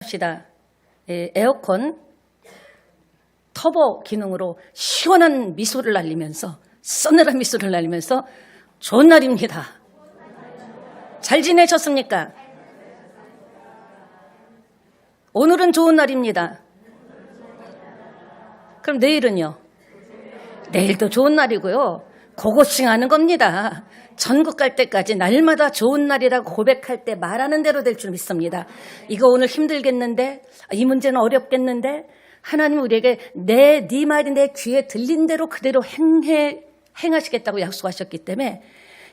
합시다. 에어컨 터보 기능으로 시원한 미소를 날리면서 서늘한 미소를 날리면서 좋은 날입니다. 잘 지내셨습니까? 오늘은 좋은 날입니다. 그럼 내일은요? 내일도 좋은 날이고요. 고고싱 하는 겁니다. 전국 갈 때까지 날마다 좋은 날이라고 고백할 때 말하는 대로 될 줄 믿습니다. 이거 오늘 힘들겠는데, 이 문제는 어렵겠는데, 하나님 우리에게 네 말이 내 귀에 들린 대로 그대로 행하시겠다고 약속하셨기 때문에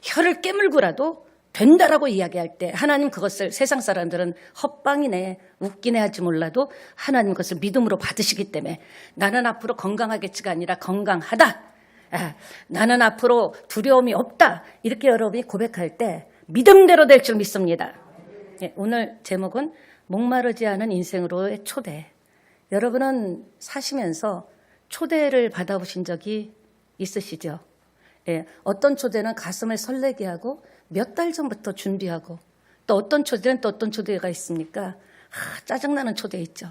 혀를 깨물고라도 된다라고 이야기할 때 하나님 그것을 세상 사람들은 헛방이네 웃기네 할지 몰라도 하나님 그것을 믿음으로 받으시기 때문에 나는 앞으로 건강하겠지가 아니라 건강하다. 나는 앞으로 두려움이 없다. 이렇게 여러분이 고백할 때 믿음대로 될 줄 믿습니다. 오늘 제목은 목마르지 않은 인생으로의 초대. 여러분은 사시면서 초대를 받아보신 적이 있으시죠? 어떤 초대는 가슴을 설레게 하고 몇 달 전부터 준비하고 또 어떤 초대는 또 어떤 초대가 있습니까? 짜증나는 초대 있죠.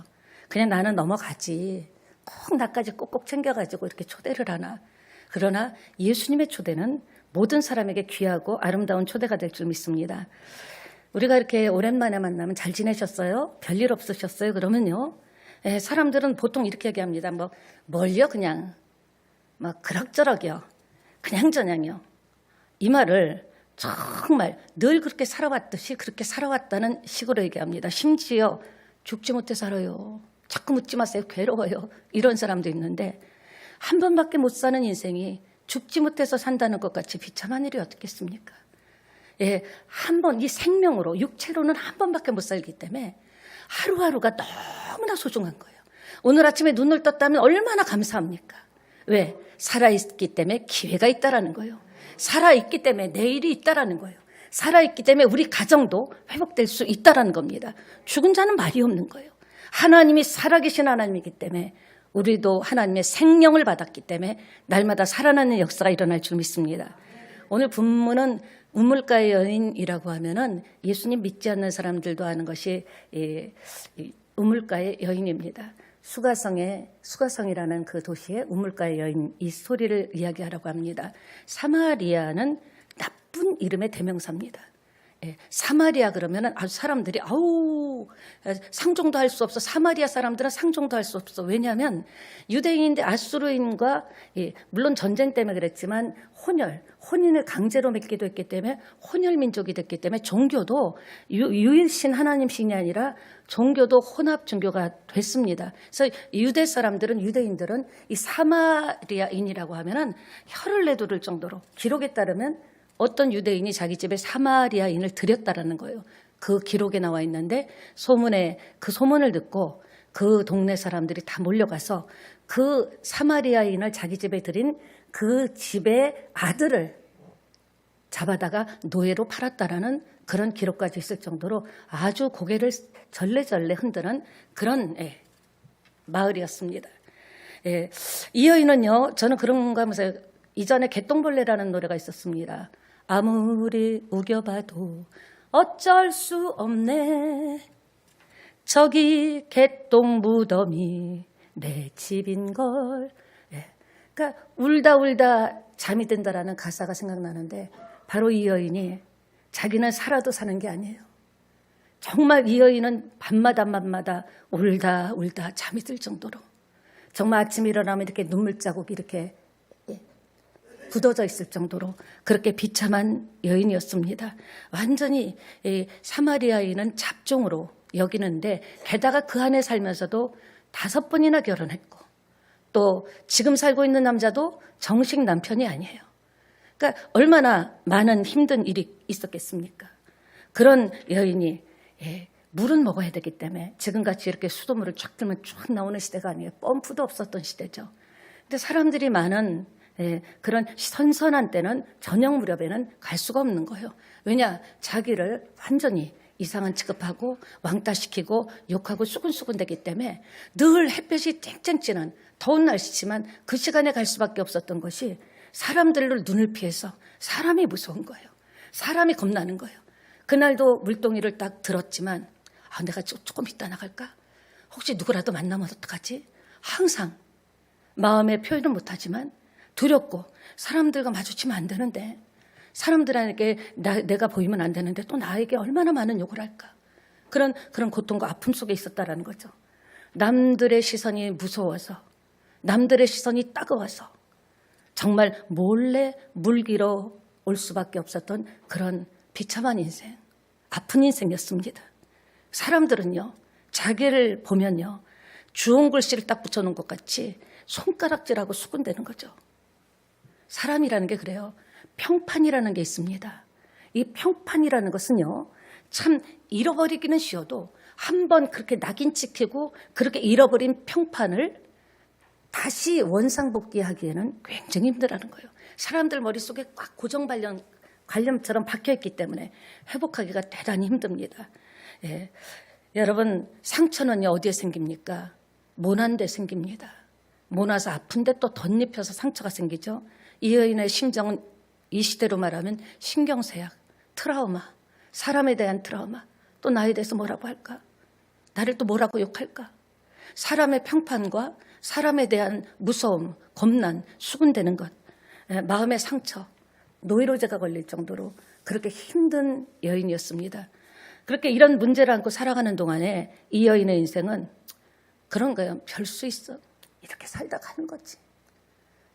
그냥 나는 넘어가지. 꼭 나까지 꼭꼭 챙겨가지고 이렇게 초대를 하나. 그러나 예수님의 초대는 모든 사람에게 귀하고 아름다운 초대가 될 줄 믿습니다. 우리가 이렇게 오랜만에 만나면 잘 지내셨어요? 별일 없으셨어요? 그러면요. 사람들은 보통 이렇게 얘기합니다. 뭘요? 그냥 그럭저럭이요. 그냥저냥이요. 이 말을 정말 늘 그렇게 살아왔듯이 그렇게 살아왔다는 식으로 얘기합니다. 심지어 죽지 못해 살아요. 자꾸 묻지 마세요. 괴로워요. 이런 사람도 있는데 한 번밖에 못 사는 인생이 죽지 못해서 산다는 것 같이 비참한 일이 어떻겠습니까? 한 번 이 생명으로 육체로는 한 번밖에 못 살기 때문에 하루하루가 너무나 소중한 거예요. 오늘 아침에 눈을 떴다면 얼마나 감사합니까? 왜? 살아있기 때문에 기회가 있다라는 거예요. 살아있기 때문에 내일이 있다라는 거예요. 살아있기 때문에 우리 가정도 회복될 수 있다라는 겁니다. 죽은 자는 말이 없는 거예요. 하나님이 살아계신 하나님이기 때문에 우리도 하나님의 생명을 받았기 때문에 날마다 살아나는 역사가 일어날 줄 믿습니다. 오늘 본문은 우물가의 여인이라고 하면은 예수님 믿지 않는 사람들도 아는 것이 우물가의 여인입니다. 수가성이라는 그 도시의 우물가의 여인, 이 스토리를 이야기하라고 합니다. 사마리아는 나쁜 이름의 대명사입니다. 사마리아 그러면은 사람들이 상종도 할 수 없어. 사마리아 사람들은 상종도 할 수 없어. 왜냐하면 유대인인데 아수르인과 물론 전쟁 때문에 그랬지만 혼인을 강제로 맺기도 했기 때문에 혼혈 민족이 됐기 때문에 종교도 유일신 하나님신이 아니라 종교도 혼합 종교가 됐습니다. 그래서 유대인들은 이 사마리아인이라고 하면은 혀를 내두를 정도로 기록에 따르면 어떤 유대인이 자기 집에 사마리아인을 들였다라는 거예요. 그 기록에 나와 있는데 그 소문을 듣고 그 동네 사람들이 다 몰려가서 그 사마리아인을 자기 집에 들인 그 집의 아들을 잡아다가 노예로 팔았다라는 그런 기록까지 있을 정도로 아주 고개를 절레절레 흔드는 그런 마을이었습니다. 이 여인은요, 저는 그런가 하면서 이전에 개똥벌레라는 노래가 있었습니다. 아무리 우겨봐도 어쩔 수 없네. 저기 개똥 무덤이 내 집인걸. 그러니까 울다 잠이 든다라는 가사가 생각나는데 바로 이 여인이 자기는 살아도 사는 게 아니에요. 정말 이 여인은 밤마다 울다 잠이 들 정도로 정말 아침에 일어나면 이렇게 눈물 자국이 이렇게 굳어져 있을 정도로 그렇게 비참한 여인이었습니다. 완전히 사마리아인은 잡종으로 여기는데 게다가 그 안에 살면서도 5번이나 결혼했고 또 지금 살고 있는 남자도 정식 남편이 아니에요. 그러니까 얼마나 많은 힘든 일이 있었겠습니까? 그런 여인이 물은 먹어야 되기 때문에 지금같이 이렇게 수돗물을 쫙 들면 쫙 나오는 시대가 아니에요. 펌프도 없었던 시대죠. 근데 사람들이 많은 그런 선선한 때는 저녁 무렵에는 갈 수가 없는 거예요. 왜냐? 자기를 완전히 이상한 취급하고 왕따시키고 욕하고 수군수군 되기 때문에 늘 햇볕이 쨍쨍 찌는 더운 날씨지만 그 시간에 갈 수밖에 없었던 것이 사람들로 눈을 피해서 사람이 무서운 거예요. 사람이 겁나는 거예요. 그날도 물동이를 딱 들었지만 내가 조금 이따 나갈까? 혹시 누구라도 만나면 어떡하지? 항상 마음의 표현은 못하지만 두렵고 사람들과 마주치면 안 되는데, 사람들에게 내가 보이면 안 되는데 또 나에게 얼마나 많은 욕을 할까? 그런 고통과 아픔 속에 있었다라는 거죠. 남들의 시선이 무서워서, 남들의 시선이 따가워서 정말 몰래 물기로 올 수밖에 없었던 그런 비참한 인생, 아픈 인생이었습니다. 사람들은요, 자기를 보면요, 주홍 글씨를 딱 붙여놓은 것 같이 손가락질하고 수군대는 거죠. 사람이라는 게 그래요. 평판이라는 게 있습니다. 이 평판이라는 것은요, 참 잃어버리기는 쉬워도 한번 그렇게 낙인 찍히고 그렇게 잃어버린 평판을 다시 원상복귀하기에는 굉장히 힘들다는 거예요. 사람들 머릿속에 꽉 관념처럼 박혀있기 때문에 회복하기가 대단히 힘듭니다. 예. 여러분, 상처는요, 어디에 생깁니까? 모난 데 생깁니다. 모나서 아픈데 또 덧입혀서 상처가 생기죠. 이 여인의 심정은 이 시대로 말하면 신경쇠약, 트라우마, 사람에 대한 트라우마, 또 나에 대해서 뭐라고 할까? 나를 또 뭐라고 욕할까? 사람의 평판과 사람에 대한 무서움, 겁난, 수군대는 것, 마음의 상처, 노이로제가 걸릴 정도로 그렇게 힘든 여인이었습니다. 그렇게 이런 문제를 안고 살아가는 동안에 이 여인의 인생은 그런 거예요. 별 수 있어. 이렇게 살다 가는 거지.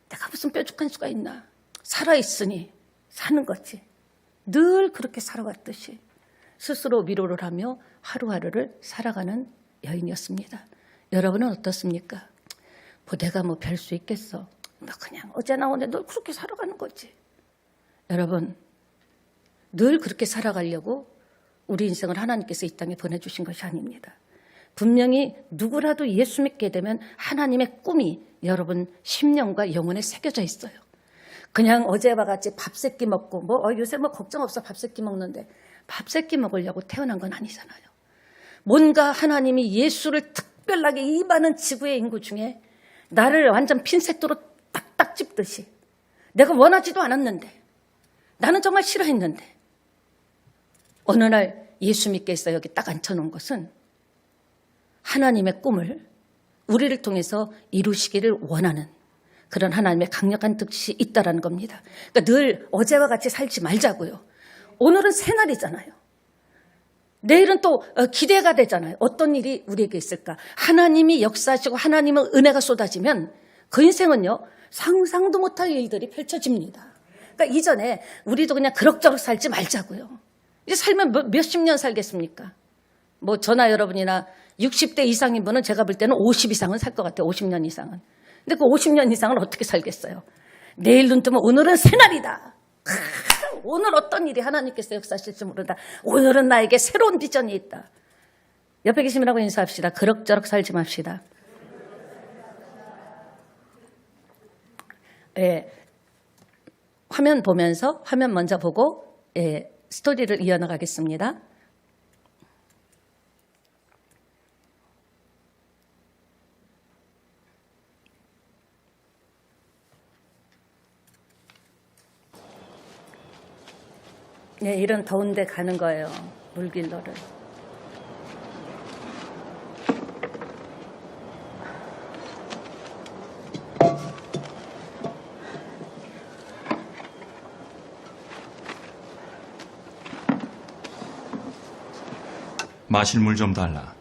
내가 무슨 뾰족한 수가 있나. 살아있으니 사는 거지. 늘 그렇게 살아왔듯이 스스로 위로를 하며 하루하루를 살아가는 여인이었습니다. 여러분은 어떻습니까? 내가 뭐 별 수 있겠어. 나 그냥 어제나 오늘 늘 그렇게 살아가는 거지. 여러분, 늘 그렇게 살아가려고 우리 인생을 하나님께서 이 땅에 보내주신 것이 아닙니다. 분명히 누구라도 예수 믿게 되면 하나님의 꿈이 여러분 심령과 영혼에 새겨져 있어요. 그냥 어제와 같이 밥 세끼 먹고 요새 걱정 없어 밥 세끼 먹는데 밥 세끼 먹으려고 태어난 건 아니잖아요. 뭔가 하나님이 예수를 특별하게 이 많은 지구의 인구 중에 나를 완전 핀셋으로 딱딱 찝듯이, 내가 원하지도 않았는데, 나는 정말 싫어했는데 어느 날 예수 믿게 해서 여기 딱 앉혀놓은 것은 하나님의 꿈을 우리를 통해서 이루시기를 원하는 그런 하나님의 강력한 뜻이 있다는 겁니다. 그러니까 늘 어제와 같이 살지 말자고요. 오늘은 새날이잖아요. 내일은 또 기대가 되잖아요. 어떤 일이 우리에게 있을까? 하나님이 역사하시고 하나님의 은혜가 쏟아지면 그 인생은요, 상상도 못할 일들이 펼쳐집니다. 그러니까 이전에 우리도 그냥 그럭저럭 살지 말자고요. 이제 살면 몇십 년 살겠습니까? 저나 여러분이나 60대 이상인 분은 제가 볼 때는 50 이상은 살 것 같아요. 50년 이상은. 근데 그 50년 이상은 어떻게 살겠어요? 내일 눈 뜨면 오늘은 새날이다. 오늘 어떤 일이 하나님께서 역사하실지 모른다. 오늘은 나에게 새로운 비전이 있다. 옆에 계신 분하고 인사합시다. 그럭저럭 살지 맙시다. 예, 화면 보면서, 화면 먼저 보고 스토리를 이어나가겠습니다. 네, 이런 더운데 가는 거예요. 물길로를. 마실 물 좀 달라.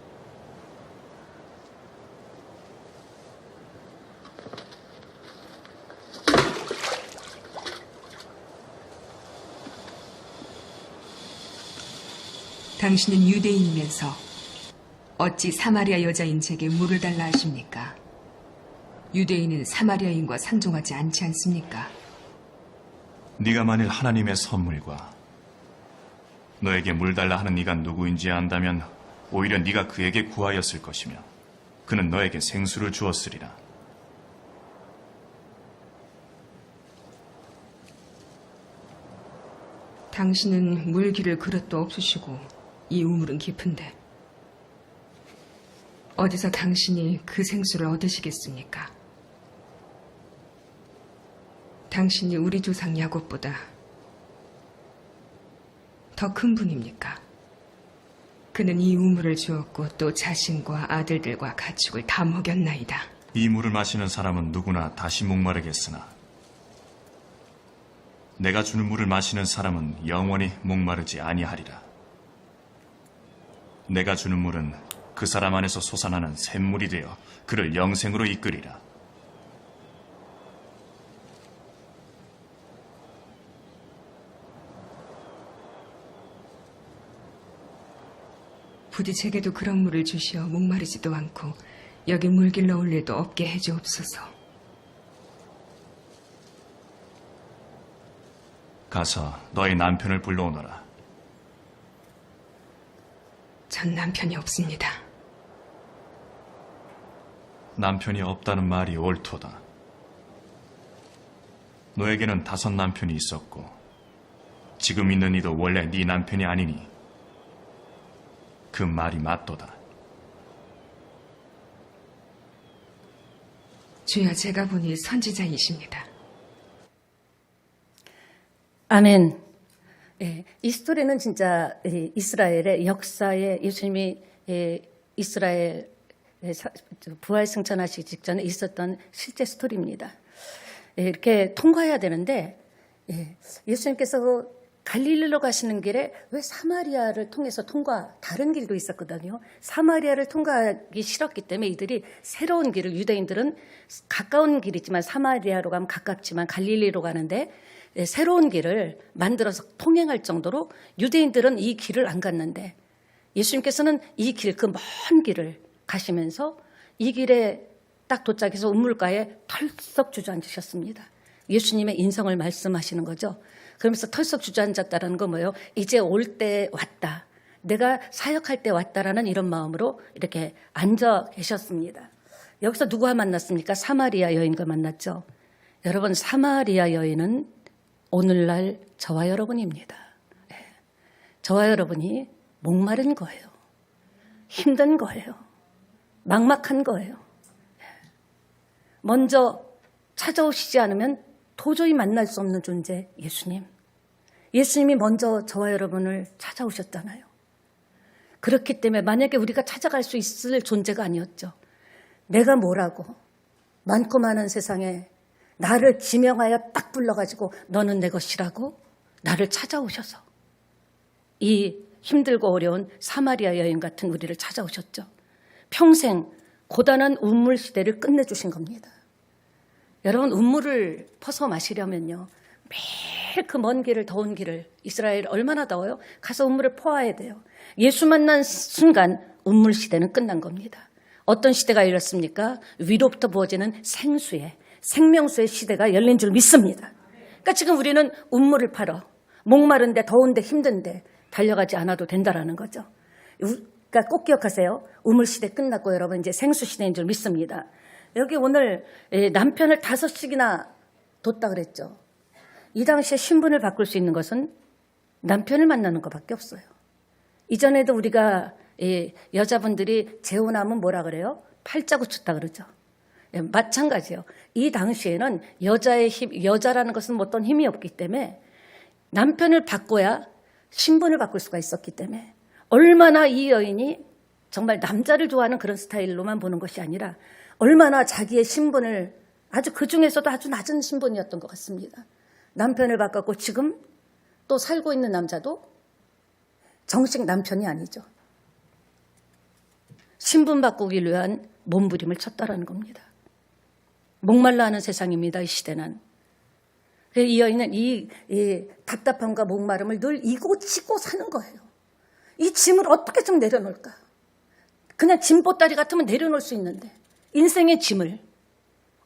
당신은 유대인이면서 어찌 사마리아 여자인 제게 물을 달라 하십니까? 유대인은 사마리아인과 상종하지 않지 않습니까? 네가 만일 하나님의 선물과 너에게 물 달라 하는 이가 누구인지 안다면 오히려 네가 그에게 구하였을 것이며 그는 너에게 생수를 주었으리라. 당신은 물 기를 그릇도 없으시고 이 우물은 깊은데 어디서 당신이 그 생수를 얻으시겠습니까? 당신이 우리 조상 야곱보다 더 큰 분입니까? 그는 이 우물을 주었고 또 자신과 아들들과 가축을 다 먹였나이다. 이 물을 마시는 사람은 누구나 다시 목마르겠으나 내가 주는 물을 마시는 사람은 영원히 목마르지 아니하리라. 내가 주는 물은 그 사람 안에서 솟아나는 샘물이 되어 그를 영생으로 이끌리라. 부디 제게도 그런 물을 주시어 목마르지도 않고 여기 물길 넣을 일도 없게 해주옵소서. 가서 너의 남편을 불러오너라. 전 남편이 없습니다. 남편이 없다는 말이 옳도다. 너에게는 5 남편이 있었고 지금 있는 이도 원래 네 남편이 아니니 그 말이 맞도다. 주여, 제가 보니 선지자이십니다. 아멘. 예, 이 스토리는 진짜 이스라엘의 역사에 예수님이 이스라엘 부활 승천하시기 직전에 있었던 실제 스토리입니다. 예, 이렇게 통과해야 되는데 예수님께서 갈릴리로 가시는 길에 왜 사마리아를 통해서 다른 길도 있었거든요. 사마리아를 통과하기 싫었기 때문에 이들이 새로운 길을, 유대인들은 가까운 길이지만 사마리아로 가면 가깝지만 갈릴리로 가는데 새로운 길을 만들어서 통행할 정도로 유대인들은 이 길을 안 갔는데 예수님께서는 이 길, 그 먼 길을 가시면서 이 길에 딱 도착해서 우물가에 털썩 주저앉으셨습니다. 예수님의 인성을 말씀하시는 거죠. 그러면서 털썩 주저앉았다는 건 뭐예요? 이제 올 때 왔다. 내가 사역할 때 왔다라는 이런 마음으로 이렇게 앉아 계셨습니다. 여기서 누구와 만났습니까? 사마리아 여인과 만났죠. 여러분, 사마리아 여인은 오늘날 저와 여러분입니다. 저와 여러분이 목마른 거예요. 힘든 거예요. 막막한 거예요. 먼저 찾아오시지 않으면 도저히 만날 수 없는 존재, 예수님. 예수님이 먼저 저와 여러분을 찾아오셨잖아요. 그렇기 때문에 만약에 우리가 찾아갈 수 있을 존재가 아니었죠. 내가 뭐라고 많고 많은 세상에 나를 지명하여 딱 불러가지고 너는 내 것이라고 나를 찾아오셔서 이 힘들고 어려운 사마리아 여인 같은 우리를 찾아오셨죠. 평생 고단한 우물 시대를 끝내주신 겁니다. 여러분, 우물을 퍼서 마시려면요, 매일 그 먼 길을, 더운 길을, 이스라엘 얼마나 더워요? 가서 우물을 퍼와야 돼요. 예수 만난 순간 우물 시대는 끝난 겁니다. 어떤 시대가 열렸습니까? 위로부터 부어지는 생수의, 생명수의 시대가 열린 줄 믿습니다. 그러니까 지금 우리는 우물을 팔어 목마른데 더운데 힘든데 달려가지 않아도 된다라는 거죠. 그러니까 꼭 기억하세요. 우물 시대 끝났고 여러분 이제 생수 시대인 줄 믿습니다. 여기 오늘 남편을 5씩이나 뒀다 그랬죠. 이 당시에 신분을 바꿀 수 있는 것은 남편을 만나는 것밖에 없어요. 이전에도 우리가 여자분들이 재혼하면 뭐라 그래요? 팔자고 쳤다 그러죠. 마찬가지예요. 이 당시에는 여자의 힘, 여자라는 것은 어떤 힘이 없기 때문에 남편을 바꿔야 신분을 바꿀 수가 있었기 때문에 얼마나 이 여인이 정말 남자를 좋아하는 그런 스타일로만 보는 것이 아니라 얼마나 자기의 신분을 아주 그 중에서도 아주 낮은 신분이었던 것 같습니다. 남편을 바꿨고 지금 또 살고 있는 남자도 정식 남편이 아니죠. 신분 바꾸기 위한 몸부림을 쳤다라는 겁니다. 목말라 하는 세상입니다. 이 시대는. 이 여인은 이 답답함과 목마름을 늘 이고 지고 사는 거예요. 이 짐을 어떻게 좀 내려놓을까? 그냥 짐보따리 같으면 내려놓을 수 있는데 인생의 짐을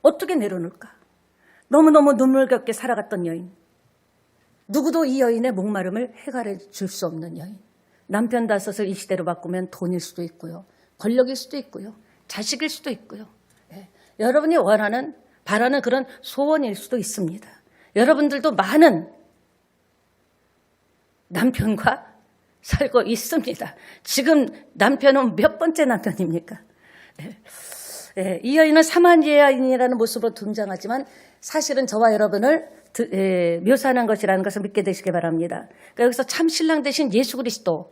어떻게 내려놓을까? 너무너무 눈물겹게 살아갔던 여인. 누구도 이 여인의 목마름을 해결해 줄 수 없는 여인. 남편 다섯을 이 시대로 바꾸면 돈일 수도 있고요. 권력일 수도 있고요. 자식일 수도 있고요. 여러분이 원하는, 바라는 그런 소원일 수도 있습니다. 여러분들도 많은 남편과 살고 있습니다. 지금 남편은 몇 번째 남편입니까? 이 여인은 사마리아인이라는 모습으로 등장하지만 사실은 저와 여러분을 묘사하는 것이라는 것을 믿게 되시기 바랍니다. 그러니까 여기서 참 신랑 되신 예수 그리스도,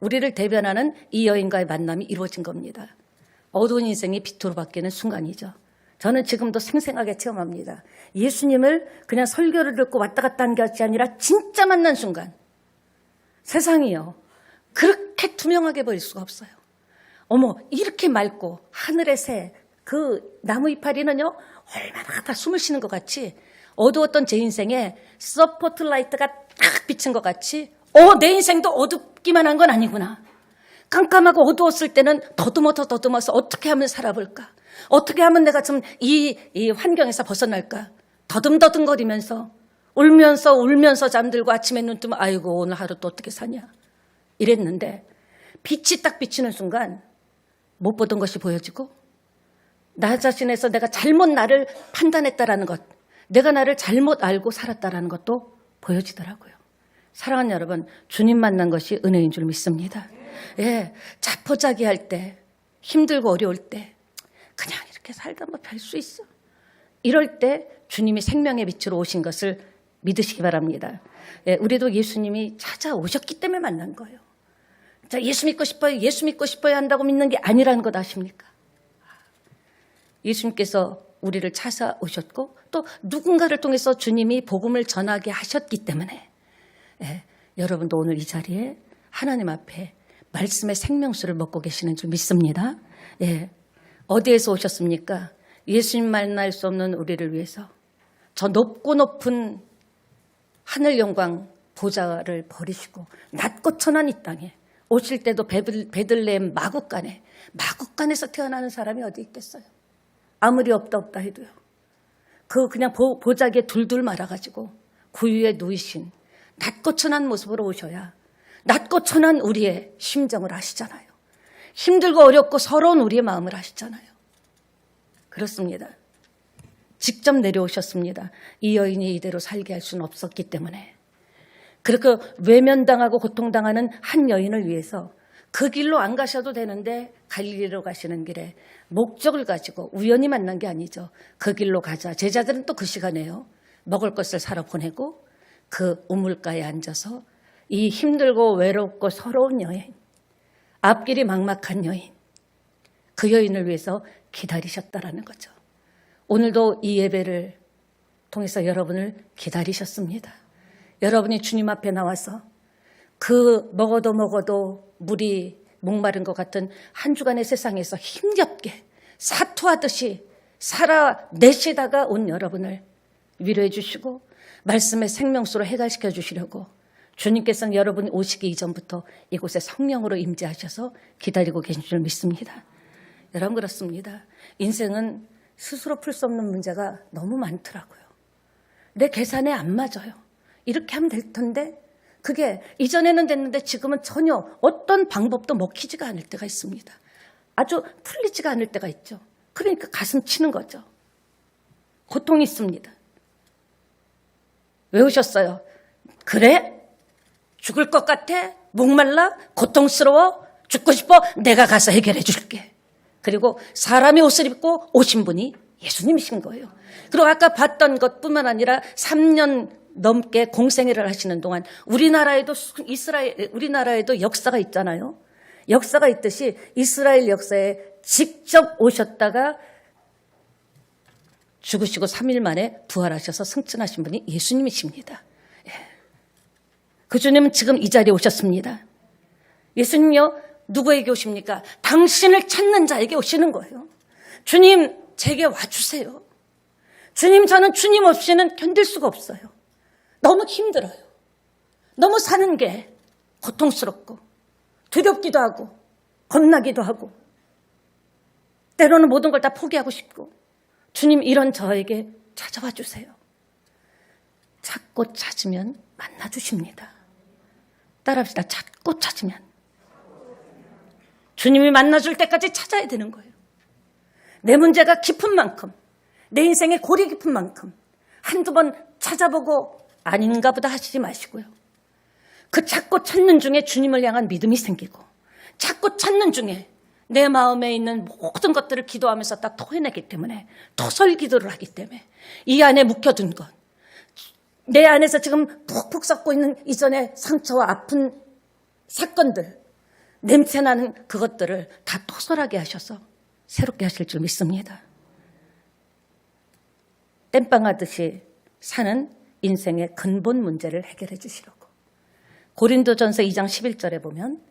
우리를 대변하는 이 여인과의 만남이 이루어진 겁니다. 어두운 인생이 빛으로 바뀌는 순간이죠. 저는 지금도 생생하게 체험합니다. 예수님을 그냥 설교를 듣고 왔다 갔다 한 것이 아니라 진짜 만난 순간. 세상이요. 그렇게 투명하게 보일 수가 없어요. 어머, 이렇게 맑고 하늘의 새, 그 나무 이파리는요, 얼마나 다 숨을 쉬는 것 같이 어두웠던 제 인생에 서포트라이트가 딱 비친 것 같이 내 인생도 어둡기만 한 건 아니구나. 깜깜하고 어두웠을 때는 더듬어서 어떻게 하면 살아볼까? 어떻게 하면 내가 좀 이 환경에서 벗어날까? 더듬거리면서 울면서 잠들고 아침에 눈 뜨면 아이고 오늘 하루 또 어떻게 사냐? 이랬는데 빛이 딱 비치는 순간 못 보던 것이 보여지고 나 자신에서 내가 잘못 나를 판단했다라는 것, 내가 나를 잘못 알고 살았다라는 것도 보여지더라고요. 사랑하는 여러분, 주님 만난 것이 은혜인 줄 믿습니다. 예, 자포자기할 때, 힘들고 어려울 때 그냥 이렇게 살다 뭐 별 수 있어. 이럴 때 주님이 생명의 빛으로 오신 것을 믿으시기 바랍니다. 예, 우리도 예수님이 찾아오셨기 때문에 만난 거예요. 자, 예수 믿고 싶어요 한다고 믿는 게 아니라는 것 아십니까? 예수님께서 우리를 찾아오셨고 또 누군가를 통해서 주님이 복음을 전하게 하셨기 때문에 여러분도 오늘 이 자리에 하나님 앞에 말씀의 생명수를 먹고 계시는 줄 믿습니다. 어디에서 오셨습니까? 예수님 만날 수 없는 우리를 위해서 저 높고 높은 하늘 영광 보좌를 버리시고 낮고 천한 이 땅에 오실 때도 베들레헴 마국간에서 태어나는 사람이 어디 있겠어요? 아무리 없다 해도요. 그냥 보자기에 둘둘 말아가지고 구유에 누이신 낮고 천한 모습으로 오셔야 낮고 천한 우리의 심정을 아시잖아요. 힘들고 어렵고 서러운 우리의 마음을 아시잖아요. 그렇습니다. 직접 내려오셨습니다. 이 여인이 이대로 살게 할 수는 없었기 때문에. 그렇게 외면당하고 고통당하는 한 여인을 위해서 그 길로 안 가셔도 되는데 갈릴리로 가시는 길에 목적을 가지고 우연히 만난 게 아니죠. 그 길로 가자. 제자들은 또 그 시간에요. 먹을 것을 사러 보내고 그 우물가에 앉아서 이 힘들고 외롭고 서러운 여인, 앞길이 막막한 여인, 그 여인을 위해서 기다리셨다라는 거죠. 오늘도 이 예배를 통해서 여러분을 기다리셨습니다. 여러분이 주님 앞에 나와서 그 먹어도 물이 목마른 것 같은 한 주간의 세상에서 힘겹게 사투하듯이 살아내시다가 온 여러분을 위로해 주시고 말씀의 생명수로 해갈시켜 주시려고 주님께서는 여러분이 오시기 이전부터 이곳에 성령으로 임재하셔서 기다리고 계신 줄 믿습니다. 여러분 그렇습니다. 인생은 스스로 풀 수 없는 문제가 너무 많더라고요. 내 계산에 안 맞아요. 이렇게 하면 될 텐데 그게 이전에는 됐는데 지금은 전혀 어떤 방법도 먹히지가 않을 때가 있습니다. 아주 풀리지가 않을 때가 있죠. 그러니까 가슴 치는 거죠. 고통이 있습니다. 왜 오셨어요? 그래? 죽을 것 같아? 목말라? 고통스러워? 죽고 싶어? 내가 가서 해결해 줄게. 그리고 사람의 옷을 입고 오신 분이 예수님이신 거예요. 그리고 아까 봤던 것뿐만 아니라 3년 넘게 공생애를 하시는 동안 우리나라에도 역사가 있잖아요. 역사가 있듯이 이스라엘 역사에 직접 오셨다가 죽으시고 3일 만에 부활하셔서 승천하신 분이 예수님이십니다. 그 주님은 지금 이 자리에 오셨습니다. 예수님요, 누구에게 오십니까? 당신을 찾는 자에게 오시는 거예요. 주님, 제게 와주세요. 주님, 저는 주님 없이는 견딜 수가 없어요. 너무 힘들어요. 너무 사는 게 고통스럽고 두렵기도 하고 겁나기도 하고 때로는 모든 걸 다 포기하고 싶고 주님 이런 저에게 찾아와 주세요. 찾고 찾으면 만나주십니다. 따라합시다. 찾고 찾으면. 주님이 만나줄 때까지 찾아야 되는 거예요. 내 문제가 깊은 만큼 내 인생의 골이 깊은 만큼 한두 번 찾아보고 아닌가 보다 하시지 마시고요. 그 찾고 찾는 중에 주님을 향한 믿음이 생기고 찾고 찾는 중에 내 마음에 있는 모든 것들을 기도하면서 다 토해내기 때문에 토설 기도를 하기 때문에 이 안에 묵혀둔 것, 내 안에서 지금 푹푹 썩고 있는 이전의 상처와 아픈 사건들, 냄새나는 그것들을 다 토설하게 하셔서 새롭게 하실 줄 믿습니다. 땜빵하듯이 사는 인생의 근본 문제를 해결해 주시려고. 고린도전서 2장 11절에 보면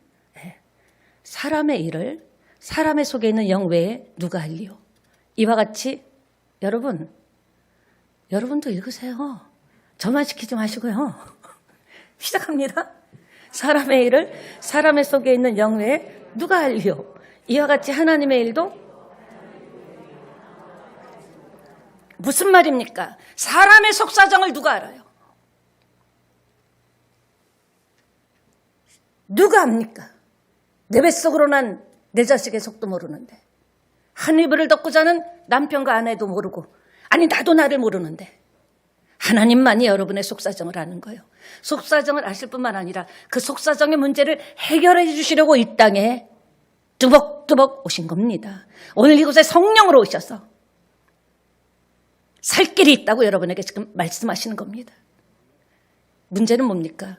사람의 일을 사람의 속에 있는 영 외에 누가 할리요. 이와 같이 여러분도 읽으세요. 저만 시키지 마시고요. 시작합니다. 사람의 일을 사람의 속에 있는 영 외에 누가 할리요. 이와 같이 하나님의 일도 무슨 말입니까? 사람의 속사정을 누가 알아요? 누가 압니까? 내 뱃속으로 난 내 자식의 속도 모르는데, 한 이불을 덮고 자는 남편과 아내도 모르고, 아니 나도 나를 모르는데 하나님만이 여러분의 속사정을 아는 거예요. 속사정을 아실 뿐만 아니라 그 속사정의 문제를 해결해 주시려고 이 땅에 뚜벅뚜벅 오신 겁니다. 오늘 이곳에 성령으로 오셔서 살 길이 있다고 여러분에게 지금 말씀하시는 겁니다. 문제는 뭡니까?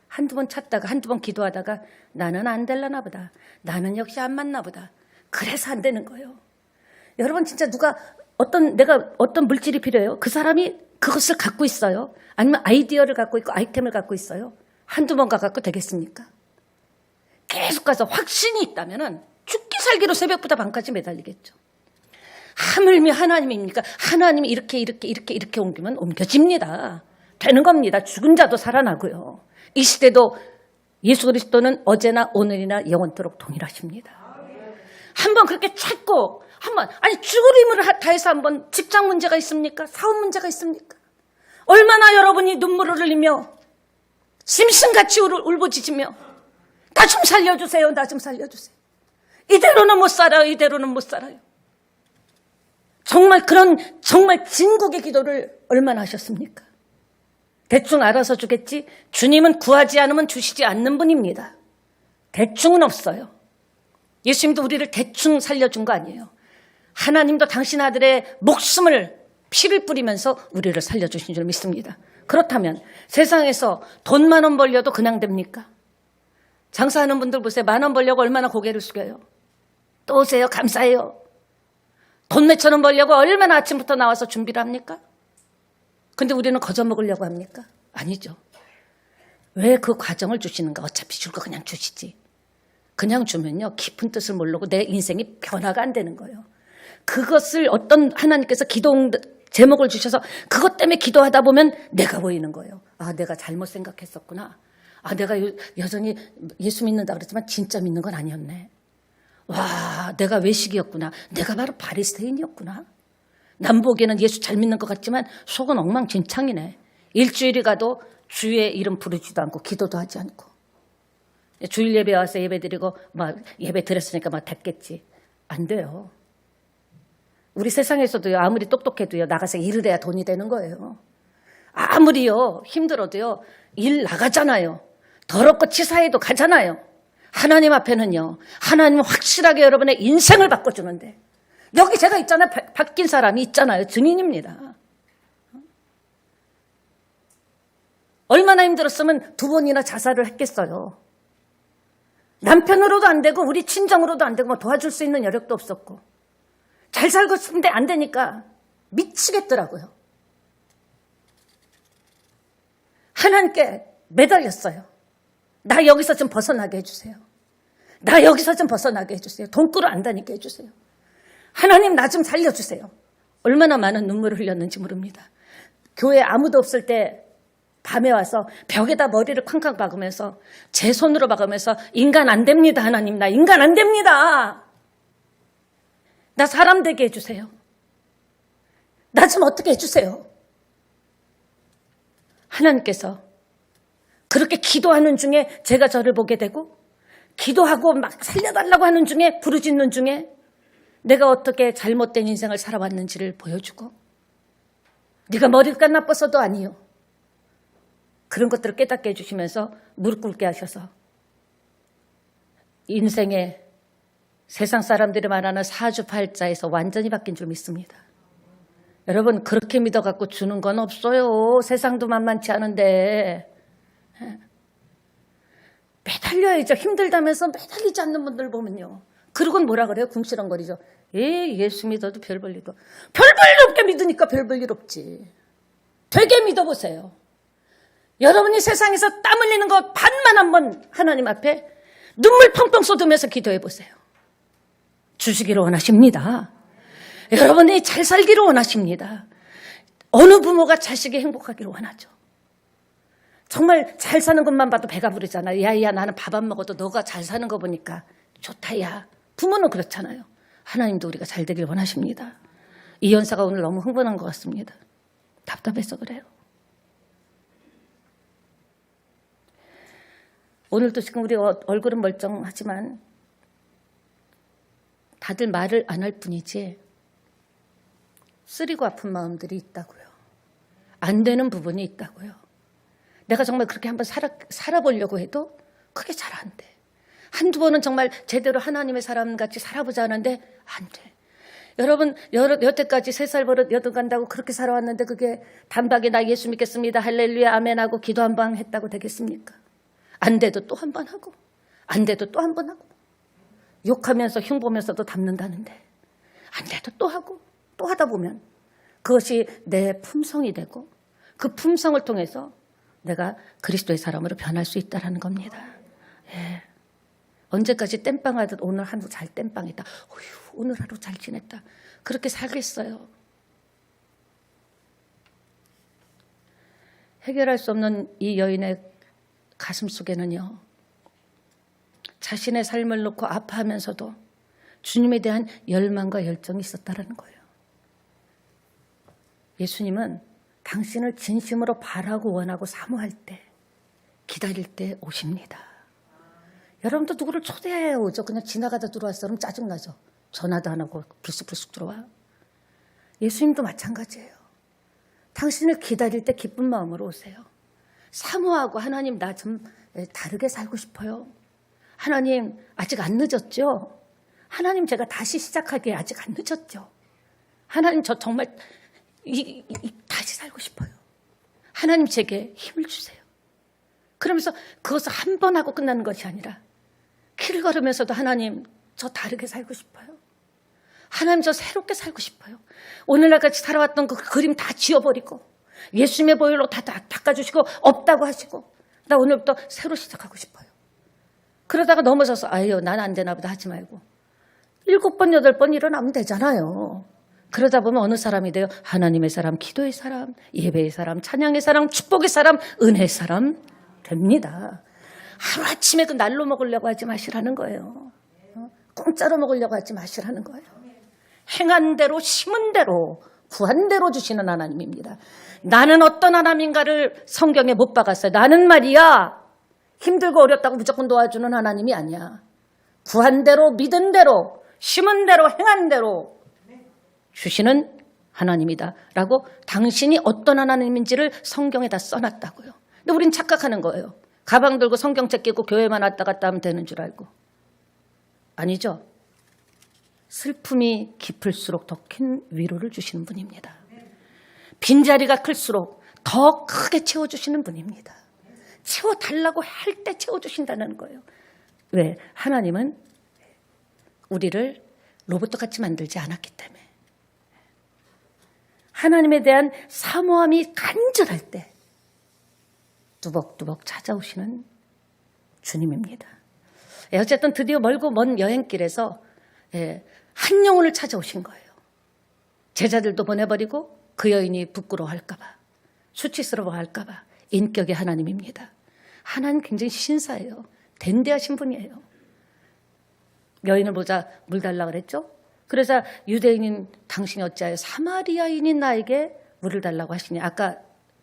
한두 번 찾다가 한두 번 기도하다가 나는 안 될라나 보다. 나는 역시 안 맞나 보다. 그래서 안 되는 거예요. 여러분 진짜 내가 어떤 물질이 필요해요? 그 사람이 그것을 갖고 있어요? 아니면 아이디어를 갖고 있고 아이템을 갖고 있어요? 한두 번 갖고 되겠습니까? 계속 가서 확신이 있다면 죽기 살기로 새벽부터 밤까지 매달리겠죠. 하물며 하나님입니까? 하나님이 이렇게 옮기면 옮겨집니다. 되는 겁니다. 죽은 자도 살아나고요. 이 시대도 예수 그리스도는 어제나 오늘이나 영원토록 동일하십니다. 한번 그렇게 찾고 아니 죽을 힘을 다해서 한번 직장 문제가 있습니까? 사업 문제가 있습니까? 얼마나 여러분이 눈물을 흘리며 짐승같이 울부짖으며 나 좀 살려주세요. 나 좀 살려주세요. 이대로는 못 살아요. 정말 진국의 기도를 얼마나 하셨습니까? 대충 알아서 주겠지 주님은 구하지 않으면 주시지 않는 분입니다. 대충은 없어요. 예수님도 우리를 대충 살려준 거 아니에요. 하나님도 당신 아들의 목숨을 피를 뿌리면서 우리를 살려주신 줄 믿습니다. 그렇다면 세상에서 돈 10,000원 벌려도 그냥 됩니까? 장사하는 분들 보세요. 10,000원 벌려고 얼마나 고개를 숙여요. 또 오세요. 감사해요. 돈 몇천 원 벌려고 얼마나 아침부터 나와서 준비를 합니까? 근데 우리는 거저먹으려고 합니까? 아니죠. 왜 그 과정을 주시는가? 어차피 줄 거 그냥 주시지. 그냥 주면요. 깊은 뜻을 모르고 내 인생이 변화가 안 되는 거예요. 그것을 어떤 하나님께서 기도 제목을 주셔서 그것 때문에 기도하다 보면 내가 보이는 거예요. 아, 내가 잘못 생각했었구나. 아, 내가 여전히 예수 믿는다 그랬지만 진짜 믿는 건 아니었네. 와, 내가 외식이었구나. 내가 바로 바리새인이었구나. 남 보기에는 예수 잘 믿는 것 같지만 속은 엉망진창이네. 일주일이 가도 주의 이름 부르지도 않고 기도도 하지 않고. 주일 예배 와서 예배 드리고 예배 드렸으니까 됐겠지. 안 돼요. 우리 세상에서도요. 아무리 똑똑해도요. 나가서 일을 해야 돈이 되는 거예요. 아무리요. 힘들어도요. 일 나가잖아요. 더럽고 치사해도 가잖아요. 하나님 앞에는요. 하나님은 확실하게 여러분의 인생을 바꿔주는데 여기 제가 있잖아요. 바뀐 사람이 있잖아요. 증인입니다. 얼마나 힘들었으면 2번이나 자살을 했겠어요. 남편으로도 안 되고 우리 친정으로도 안 되고 도와줄 수 있는 여력도 없었고 잘 살고 싶은데 안 되니까 미치겠더라고요. 하나님께 매달렸어요. 나 여기서 좀 벗어나게 해주세요. 나 여기서 좀 벗어나게 해주세요. 돈꾸러 안 다니게 해주세요. 하나님 나 좀 살려주세요. 얼마나 많은 눈물을 흘렸는지 모릅니다. 교회 아무도 없을 때 밤에 와서 벽에다 머리를 쾅쾅 박으면서 제 손으로 박으면서 인간 안 됩니다. 하나님 나 인간 안 됩니다. 나 사람 되게 해주세요. 나 좀 어떻게 해주세요. 하나님께서 그렇게 기도하는 중에 제가 저를 보게 되고 기도하고 막 살려달라고 하는 중에 부르짖는 중에 내가 어떻게 잘못된 인생을 살아왔는지를 보여주고 네가 머리가 나빠서도 아니요. 그런 것들을 깨닫게 해주시면서 무릎 꿇게 하셔서 인생의 세상 사람들이 말하는 사주팔자에서 완전히 바뀐 줄 믿습니다. 여러분 그렇게 믿어갖고 주는 건 없어요. 세상도 만만치 않은데 매달려야죠. 힘들다면서 매달리지 않는 분들 보면요. 그러곤 뭐라 그래요? 궁시렁거리죠. 예수 믿어도 별 볼 일도. 별 볼 일 없게 믿으니까 별 볼 일 없지. 되게 믿어보세요. 여러분이 세상에서 땀 흘리는 거 반만 한번 하나님 앞에 눈물 펑펑 쏟으면서 기도해 보세요. 주시기를 원하십니다. 여러분이 잘 살기를 원하십니다. 어느 부모가 자식이 행복하기를 원하죠. 정말 잘 사는 것만 봐도 배가 부르잖아요. 야야 나는 밥 안 먹어도 너가 잘 사는 거 보니까 좋다 야. 부모는 그렇잖아요. 하나님도 우리가 잘 되길 원하십니다. 이 연사가 오늘 너무 흥분한 것 같습니다. 답답해서 그래요. 오늘도 지금 우리 얼굴은 멀쩡하지만 다들 말을 안 할 뿐이지 쓰리고 아픈 마음들이 있다고요. 안 되는 부분이 있다고요. 내가 정말 그렇게 한번 살아보려고 해도 그게 잘 안 돼. 한두 번은 정말 제대로 하나님의 사람같이 살아보자 하는데 안 돼. 여러분 여태까지 3살 버릇 여든 간다고 그렇게 살아왔는데 그게 단박에 나 예수 믿겠습니다. 할렐루야 아멘 하고 기도 한 번 했다고 되겠습니까? 안 돼도 또 한 번 하고 안 돼도 또 한 번 하고 욕하면서 흉보면서도 담는다는데 안 돼도 또 하고 또 하다 보면 그것이 내 품성이 되고 그 품성을 통해서 내가 그리스도의 사람으로 변할 수 있다는 겁니다. 예. 언제까지 땜빵하듯 오늘 하루 잘 땜빵했다. 어휴, 오늘 하루 잘 지냈다. 그렇게 살겠어요. 해결할 수 없는 이 여인의 가슴 속에는요. 자신의 삶을 놓고 아파하면서도 주님에 대한 열망과 열정이 있었다는 거예요. 예수님은 당신을 진심으로 바라고 원하고 사모할 때, 기다릴 때 오십니다. 여러분도 누구를 초대해 오죠. 그냥 지나가다 들어왔어. 그럼 짜증나죠. 전화도 안 하고 불쑥불쑥 들어와. 예수님도 마찬가지예요. 당신을 기다릴 때 기쁜 마음으로 오세요. 사모하고 하나님 나 좀 다르게 살고 싶어요. 하나님 아직 안 늦었죠? 하나님 제가 다시 시작하기에 아직 안 늦었죠? 하나님 저 정말 다시 살고 싶어요. 하나님 제게 힘을 주세요. 그러면서 그것을 한 번 하고 끝나는 것이 아니라 길을 걸으면서도 하나님 저 다르게 살고 싶어요. 하나님 저 새롭게 살고 싶어요. 오늘날같이 살아왔던 그 그림 다 지워버리고 예수님의 보혈로 다 닦아주시고 없다고 하시고 나 오늘부터 새로 시작하고 싶어요. 그러다가 넘어져서 아유 난 안 되나 보다 하지 말고 7번 8번 일어나면 되잖아요. 그러다 보면 어느 사람이 돼요? 하나님의 사람, 기도의 사람, 예배의 사람, 찬양의 사람, 축복의 사람, 은혜의 사람 됩니다. 하루아침에 그 날로 먹으려고 하지 마시라는 거예요. 공짜로 먹으려고 하지 마시라는 거예요. 행한 대로 심은 대로 구한 대로 주시는 하나님입니다. 나는 어떤 하나님인가를 성경에 못 박았어요. 나는 말이야 힘들고 어렵다고 무조건 도와주는 하나님이 아니야. 구한 대로 믿은 대로 심은 대로 행한 대로 주시는 하나님이다 라고 당신이 어떤 하나님인지를 성경에다 써놨다고요. 근데 우린 착각하는 거예요. 가방 들고 성경책 끼고 교회만 왔다 갔다 하면 되는 줄 알고. 아니죠. 슬픔이 깊을수록 더 큰 위로를 주시는 분입니다. 빈자리가 클수록 더 크게 채워주시는 분입니다. 채워달라고 할 때 채워주신다는 거예요. 왜? 하나님은 우리를 로봇같이 만들지 않았기 때문에. 하나님에 대한 사모함이 간절할 때 뚜벅뚜벅 찾아오시는 주님입니다. 어쨌든 드디어 멀고 먼 여행길에서 한 영혼을 찾아오신 거예요. 제자들도 보내버리고 그 여인이 부끄러워할까 봐, 수치스러워할까 봐. 인격의 하나님입니다. 하나님 굉장히 신사예요. 댄대하신 분이에요. 여인을 보자 물 달라 그랬죠? 그래서 유대인인 당신이 어찌하여 사마리아인인 나에게 물을 달라고 하시니. 아까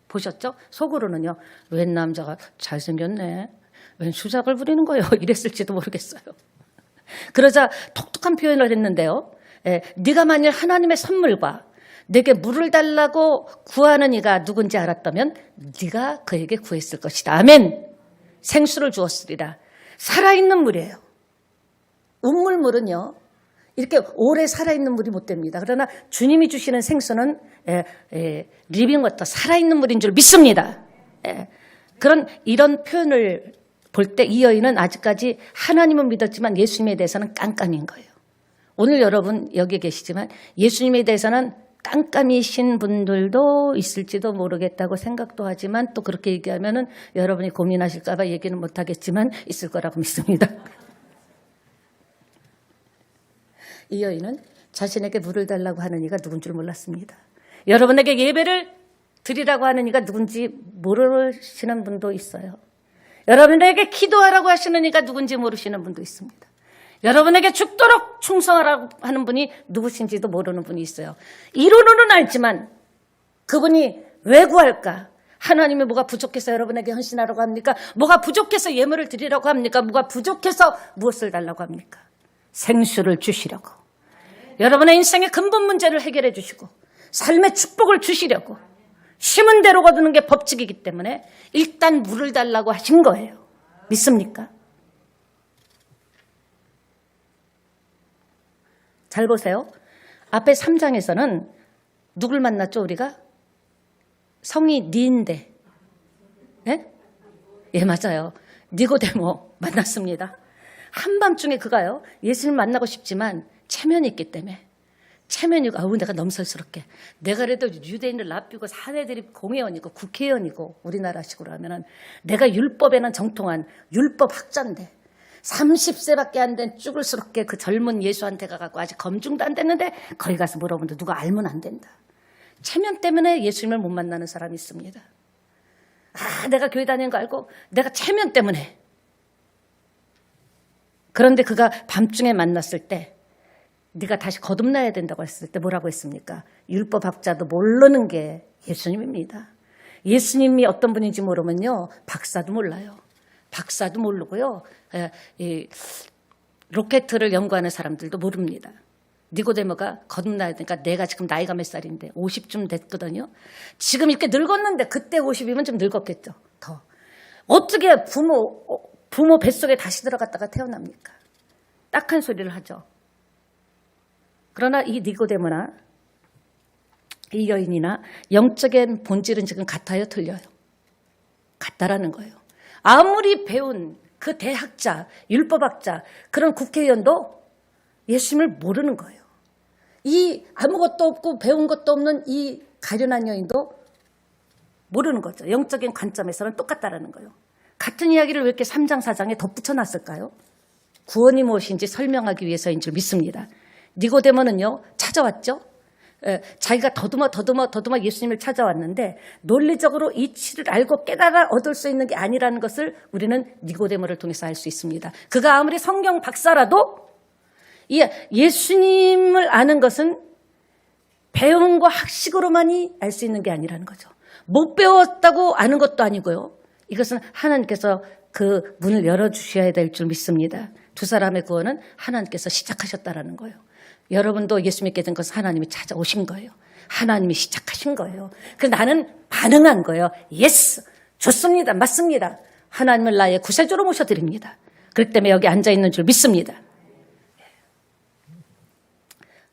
보셨죠? 속으로는요. 웬 남자가 잘생겼네. 웬 수작을 부리는 거예요. 이랬을지도 모르겠어요. 그러자 독특한 표현을 했는데요. 네가 만일 하나님의 선물과 내게 물을 달라고 구하는 이가 누군지 알았다면 네가 그에게 구했을 것이다. 아멘. 생수를 주었으리라. 살아있는 물이에요. 우물물은요. 이렇게 오래 살아있는 물이 못 됩니다. 그러나 주님이 주시는 생수는 리빙 워터, 살아있는 물인 줄 믿습니다. 이런 표현을 볼 때 이 여인은 아직까지 하나님은 믿었지만 예수님에 대해서는 깜깜인 거예요. 오늘 여러분 여기 계시지만 예수님에 대해서는 깜깜이신 분들도 있을지도 모르겠다고 생각도 하지만 또 그렇게 얘기하면은 여러분이 고민하실까 봐 얘기는 못 하겠지만 있을 거라고 믿습니다. 이 여인은 자신에게 물을 달라고 하는 이가 누군 줄 몰랐습니다. 여러분에게 예배를 드리라고 하는 이가 누군지 모르시는 분도 있어요. 여러분에게 기도하라고 하시는 이가 누군지 모르시는 분도 있습니다. 여러분에게 죽도록 충성하라고 하는 분이 누구신지도 모르는 분이 있어요. 이론으로는 알지만 그분이 왜 구할까? 하나님이 뭐가 부족해서 여러분에게 헌신하라고 합니까? 뭐가 부족해서 예물을 드리라고 합니까? 뭐가 부족해서 무엇을 달라고 합니까? 생수를 주시려고. 여러분의 인생의 근본 문제를 해결해 주시고 삶의 축복을 주시려고. 심은 대로 거두는 게 법칙이기 때문에 일단 물을 달라고 하신 거예요. 믿습니까? 잘 보세요. 앞에 3장에서는 누굴 만났죠, 우리가? 성이 니인데. 예? 예, 맞아요. 니고데모 만났습니다. 한밤중에 그가요, 예수님 만나고 싶지만 체면이 있기 때문에. 체면이, 내가 넘설스럽게. 내가 그래도 유대인을 납비고 사내들이 공회원이고 국회의원이고 우리나라식으로 하면은 내가 율법에는 정통한 율법 학자인데 30세밖에 안 된 쭈글스럽게 그 젊은 예수한테 가갖고 아직 검증도 안 됐는데 거기 가서 물어보는데 누가 알면 안 된다. 체면 때문에 예수님을 못 만나는 사람이 있습니다. 내가 교회 다니는 거 알고 내가 체면 때문에. 그런데 그가 밤중에 만났을 때 네가 다시 거듭나야 된다고 했을 때 뭐라고 했습니까? 율법학자도 모르는 게 예수님입니다. 예수님이 어떤 분인지 모르면요. 박사도 몰라요. 박사도 모르고요. 이 로켓을 연구하는 사람들도 모릅니다. 니고데모가 거듭나야 되니까 내가 지금 나이가 몇 살인데 50쯤 됐거든요. 지금 이렇게 늙었는데 그때 50이면 좀 늙었겠죠. 더. 어떻게 부모 뱃속에 다시 들어갔다가 태어납니까? 딱한 소리를 하죠. 그러나 이 니고데모나 이 여인이나 영적인 본질은 지금 같아요, 틀려요? 같다라는 거예요. 아무리 배운 그 대학자, 율법학자, 그런 국회의원도 예수님을 모르는 거예요. 이 아무것도 없고 배운 것도 없는 이 가련한 여인도 모르는 거죠. 영적인 관점에서는 똑같다라는 거예요. 같은 이야기를 왜 이렇게 3장, 4장에 덧붙여 놨을까요? 구원이 무엇인지 설명하기 위해서인 줄 믿습니다. 니고데모는요, 찾아왔죠? 자기가 더듬어 예수님을 찾아왔는데 논리적으로 이치를 알고 깨달아 얻을 수 있는 게 아니라는 것을 우리는 니고데모를 통해서 알 수 있습니다. 그가 아무리 성경 박사라도 예수님을 아는 것은 배운 거 학식으로만이 알 수 있는 게 아니라는 거죠. 못 배웠다고 아는 것도 아니고요. 이것은 하나님께서 그 문을 열어주셔야 될 줄 믿습니다. 두 사람의 구원은 하나님께서 시작하셨다라는 거예요. 여러분도 예수 믿게 된 것은 하나님이 찾아오신 거예요. 하나님이 시작하신 거예요. 그래서 나는 반응한 거예요. 예스, 좋습니다. 맞습니다. 하나님을 나의 구세주로 모셔드립니다. 그렇기 때문에 여기 앉아있는 줄 믿습니다.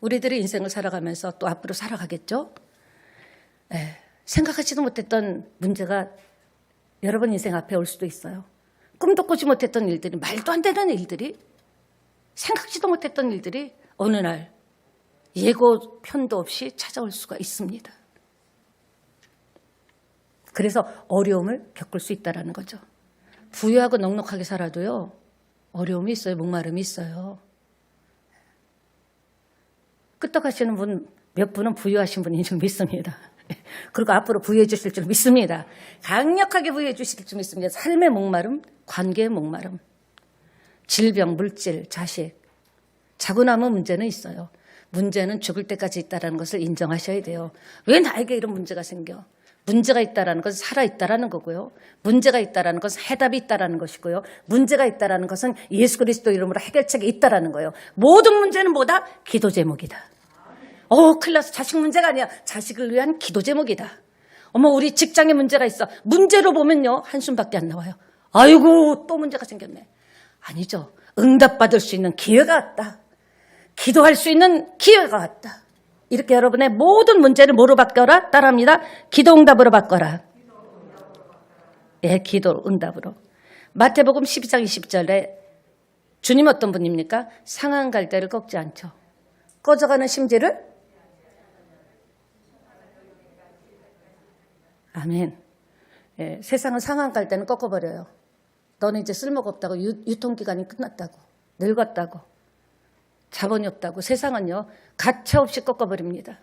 우리들이 인생을 살아가면서 또 앞으로 살아가겠죠? 생각하지도 못했던 문제가 여러분 인생 앞에 올 수도 있어요. 꿈도 꾸지 못했던 일들이, 말도 안 되는 일들이, 생각지도 못했던 일들이 어느 날 예고편도 없이 찾아올 수가 있습니다. 그래서 어려움을 겪을 수 있다는 거죠. 부유하고 넉넉하게 살아도요, 어려움이 있어요. 목마름이 있어요. 끄떡하시는 분, 몇 분은 부유하신 분인 줄 믿습니다. 그리고 앞으로 부유해 주실 줄 믿습니다. 강력하게 부유해 주실 줄 믿습니다. 삶의 목마름, 관계의 목마름, 질병, 물질, 자식. 자고 나면 문제는 있어요. 문제는 죽을 때까지 있다는 것을 인정하셔야 돼요. 왜 나에게 이런 문제가 생겨? 문제가 있다는 것은 살아있다는 거고요. 문제가 있다는 것은 해답이 있다는 것이고요. 문제가 있다는 것은 예수 그리스도 이름으로 해결책이 있다는 거예요. 모든 문제는 뭐다? 기도 제목이다. 큰일 났어. 자식 문제가 아니야. 자식을 위한 기도 제목이다. 우리 직장에 문제가 있어. 문제로 보면요, 한숨밖에 안 나와요. 아이고, 또 문제가 생겼네. 아니죠. 응답받을 수 있는 기회가 왔다. 기도할 수 있는 기회가 왔다. 이렇게 여러분의 모든 문제를 뭐로 바꿔라? 따라합니다. 기도 응답으로 바꿔라. 예, 기도 응답으로. 마태복음 12장 20절에 주님 어떤 분입니까? 상한 갈대를 꺾지 않죠. 꺼져가는 심지를 아멘. 예, 세상은 상한 갈대는 꺾어버려요. 너는 이제 쓸모가 없다고, 유통기간이 끝났다고, 늙었다고, 자본이 없다고. 세상은요, 가차없이 꺾어버립니다.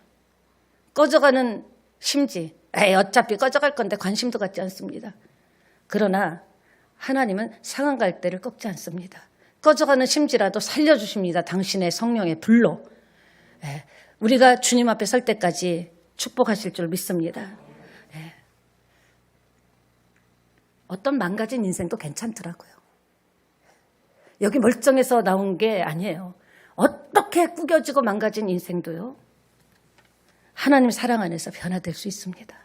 꺼져가는 심지, 어차피 꺼져갈 건데 관심도 갖지 않습니다. 그러나 하나님은 상한 갈대를 꺾지 않습니다. 꺼져가는 심지라도 살려주십니다. 당신의 성령의 불로. 우리가 주님 앞에 설 때까지 축복하실 줄 믿습니다. 어떤 망가진 인생도 괜찮더라고요. 여기 멀쩡해서 나온 게 아니에요. 어떻게 구겨지고 망가진 인생도요, 하나님 사랑 안에서 변화될 수 있습니다.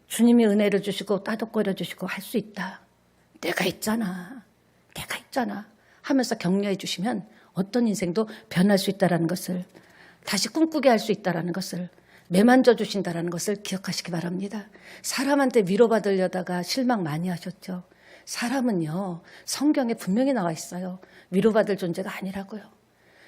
주님이 은혜를 주시고 따뜻거려 주시고 할 수 있다. 내가 있잖아 하면서 격려해 주시면 어떤 인생도 변할 수 있다는 것을, 다시 꿈꾸게 할 수 있다는 것을, 매만져 주신다는 것을 기억하시기 바랍니다. 사람한테 위로받으려다가 실망 많이 하셨죠. 사람은요, 성경에 분명히 나와 있어요. 위로받을 존재가 아니라고요.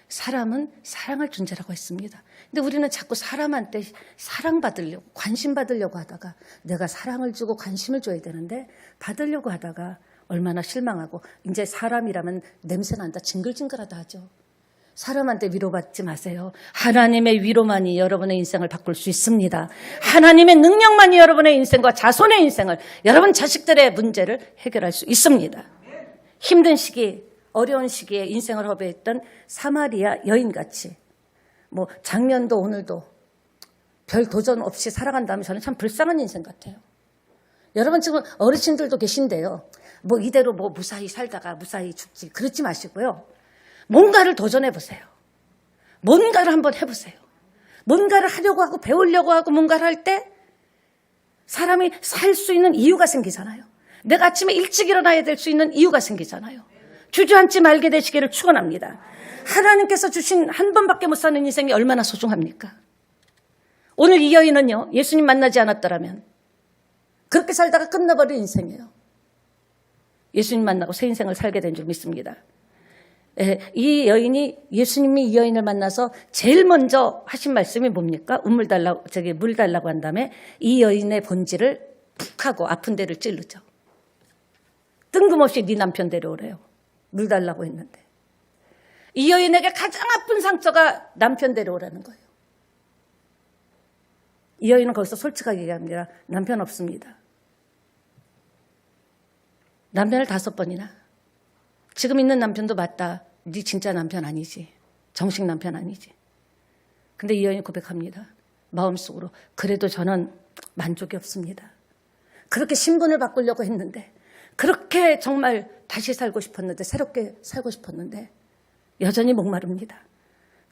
사람은 사랑할 존재라고 했습니다. 근데 우리는 자꾸 사람한테 사랑받으려고, 관심받으려고 하다가, 내가 사랑을 주고 관심을 줘야 되는데 받으려고 하다가 얼마나 실망하고, 이제 사람이라면 냄새난다, 징글징글하다 하죠. 사람한테 위로받지 마세요. 하나님의 위로만이 여러분의 인생을 바꿀 수 있습니다. 하나님의 능력만이 여러분의 인생과 자손의 인생을, 여러분 자식들의 문제를 해결할 수 있습니다. 힘든 시기, 어려운 시기에 인생을 허비했던 사마리아 여인같이, 작년도 오늘도 별 도전 없이 살아간다면 저는 참 불쌍한 인생 같아요. 여러분 지금 어르신들도 계신데요. 이대로 무사히 살다가 무사히 죽지, 그러지 마시고요. 뭔가를 도전해보세요. 뭔가를 한번 해보세요. 뭔가를 하려고 하고 배우려고 하고 뭔가를 할 때 사람이 살 수 있는 이유가 생기잖아요. 내가 아침에 일찍 일어나야 될 수 있는 이유가 생기잖아요. 주저앉지 말게 되시기를 축원합니다. 하나님께서 주신 한 번밖에 못 사는 인생이 얼마나 소중합니까? 오늘 이 여인은요, 예수님 만나지 않았더라면 그렇게 살다가 끝나버린 인생이에요. 예수님 만나고 새 인생을 살게 된 줄 믿습니다. 이 여인이, 예수님이 이 여인을 만나서 제일 먼저 하신 말씀이 뭡니까? 물 달라고 한 다음에 이 여인의 본질을 푹 하고 아픈 데를 찌르죠. 뜬금없이 네 남편 데려오래요. 물 달라고 했는데. 이 여인에게 가장 아픈 상처가 남편 데려오라는 거예요. 이 여인은 거기서 솔직하게 얘기합니다. 남편 없습니다. 남편을 5번이나. 지금 있는 남편도 맞다. 네 진짜 남편 아니지. 정식 남편 아니지. 근데 이 여인이 고백합니다. 마음속으로. 그래도 저는 만족이 없습니다. 그렇게 신분을 바꾸려고 했는데, 그렇게 정말 다시 살고 싶었는데, 새롭게 살고 싶었는데 여전히 목마릅니다.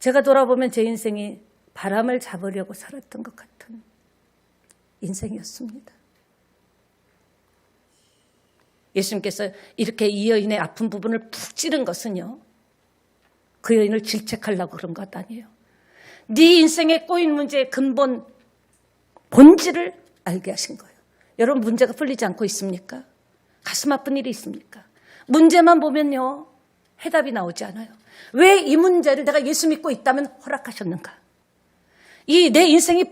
제가 돌아보면 제 인생이 바람을 잡으려고 살았던 것 같은 인생이었습니다. 예수님께서 이렇게 이 여인의 아픈 부분을 푹 찌른 것은요, 그 여인을 질책하려고 그런 것 아니에요. 네 인생에 꼬인 문제의 근본, 본질을 알게 하신 거예요. 여러분, 문제가 풀리지 않고 있습니까? 가슴 아픈 일이 있습니까? 문제만 보면요, 해답이 나오지 않아요. 왜 이 문제를 내가 예수 믿고 있다면 허락하셨는가? 이 내 인생이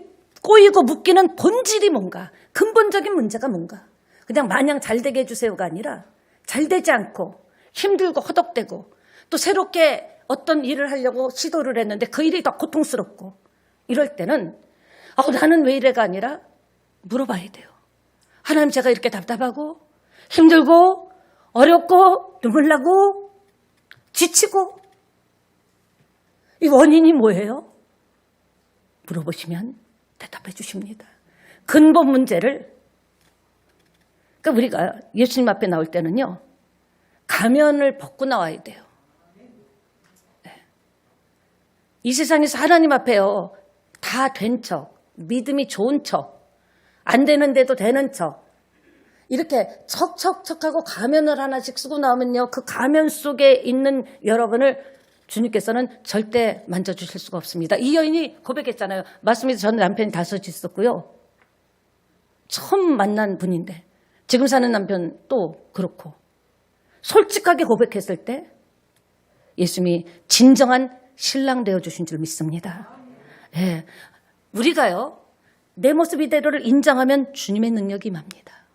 꼬이고 묶이는 본질이 뭔가, 근본적인 문제가 뭔가. 그냥 마냥 잘 되게 해주세요가 아니라 잘 되지 않고 힘들고 허덕대고 또 새롭게 어떤 일을 하려고 시도를 했는데 그 일이 더 고통스럽고 이럴 때는 나는 왜 이래가 아니라 물어봐야 돼요. 하나님, 제가 이렇게 답답하고 힘들고 어렵고 눈물 나고 지치고 이 원인이 뭐예요? 물어보시면 대답해 주십니다. 근본 문제를. 그러니까 우리가 예수님 앞에 나올 때는요, 가면을 벗고 나와야 돼요. 이 세상에서 하나님 앞에요, 다 된 척, 믿음이 좋은 척, 안 되는데도 되는 척, 이렇게 척척척하고 가면을 하나씩 쓰고 나오면요, 그 가면 속에 있는 여러분을 주님께서는 절대 만져주실 수가 없습니다. 이 여인이 고백했잖아요. 맞습니다. 저는 남편이 5이 있었고요. 처음 만난 분인데 지금 사는 남편 또 그렇고 솔직하게 고백했을 때 예수님이 진정한 신랑 되어주신 줄 믿습니다. 예, 우리가요, 내 모습 이대로를 인정하면 주님의 능력이 임합니다.